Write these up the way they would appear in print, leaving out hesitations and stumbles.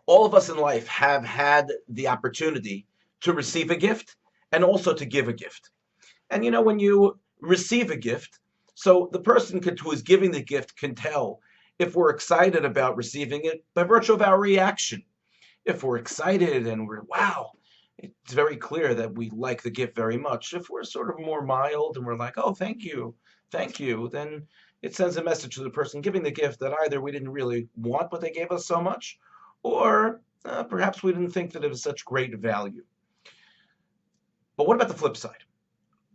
All of us in life have had the opportunity to receive a gift and also to give a gift. And when you receive a gift, so the person who is giving the gift can tell if we're excited about receiving it by virtue of our reaction. If we're excited and we're, wow, it's very clear that we like the gift very much. If we're sort of more mild and we're like, oh, thank you, then it sends a message to the person giving the gift that either we didn't really want what they gave us so much, or perhaps we didn't think that it was such great value. But what about the flip side?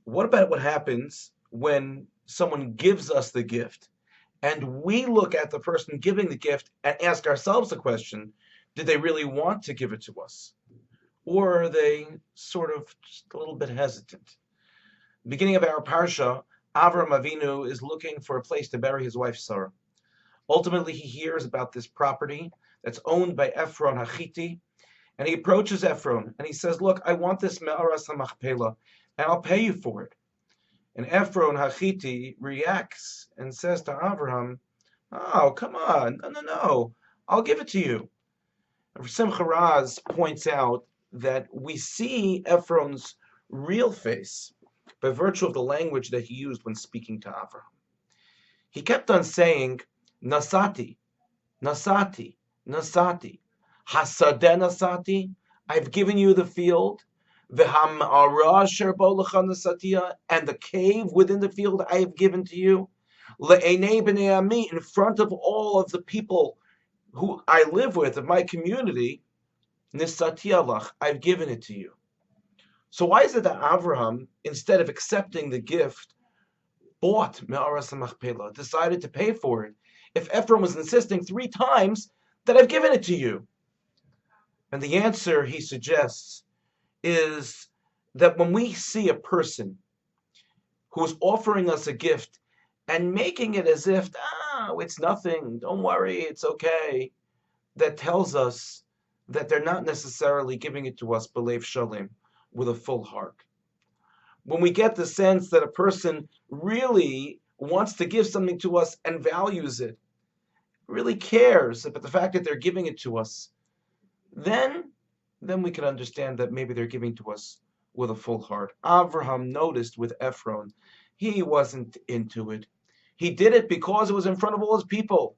What about what happens when someone gives us the gift and we look at the person giving the gift and ask ourselves the question, did they really want to give it to us? Or are they sort of just a little bit hesitant? Beginning of our parsha, Avram Avinu is looking for a place to bury his wife Sara. Ultimately, he hears about this property that's owned by Ephron Hachiti, and he approaches Ephron and he says, "Look, I want this Me'aras HaMachpelah, and I'll pay you for it." And Ephron Hachiti reacts and says to Avraham, "Oh, come on, no, no, no, I'll give it to you." And Simcha Raz points out that we see Ephron's real face by virtue of the language that he used when speaking to Avraham. He kept on saying, Nasati, Nasati, Nasati, Hasadeh Nasati, I've given you the field, V'ham'ara asher bo lecha Nasatia, and the cave within the field I have given to you, Le'enei b'nei ami, in front of all of the people who I live with, of my community, Nisati I've given it to you. So why is it that Avraham, instead of accepting the gift, bought Me'aras HaMachpelah, decided to pay for it, if Ephron was insisting 3 times that I've given it to you? And the answer he suggests is that when we see a person who's offering us a gift and making it as if, it's nothing, don't worry, it's okay, that tells us that they're not necessarily giving it to us belev shalem, with a full heart. When we get the sense that a person really wants to give something to us and values it, really cares about the fact that they're giving it to us, then we can understand that maybe they're giving to us with a full heart. Avraham noticed with Ephron, he wasn't into it. He did it because it was in front of all his people,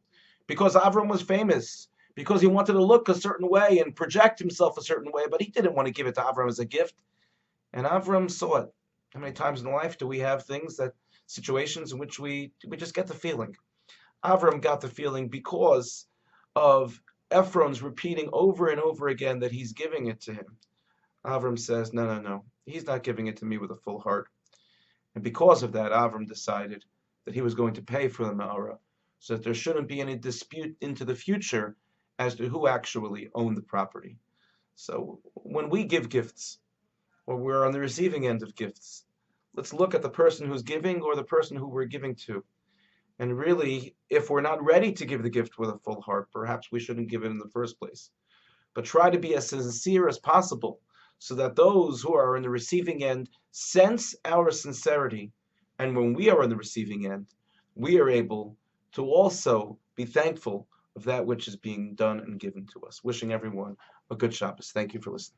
because Avram was famous, because he wanted to look a certain way and project himself a certain way, but he didn't want to give it to Avram as a gift. And Avram saw it. How many times in life do we have situations in which we just get the feeling? Avram got the feeling because of Ephron's repeating over and over again that he's giving it to him. Avram says, no, no, no, he's not giving it to me with a full heart. And because of that, Avram decided that he was going to pay for the Me'ara, so that there shouldn't be any dispute into the future as to who actually owned the property. So when we give gifts, or we're on the receiving end of gifts, let's look at the person who's giving or the person who we're giving to. And really, if we're not ready to give the gift with a full heart, perhaps we shouldn't give it in the first place. But try to be as sincere as possible so that those who are in the receiving end sense our sincerity. And when we are on the receiving end, we are able to also be thankful of that which is being done and given to us. Wishing everyone a good Shabbos. Thank you for listening.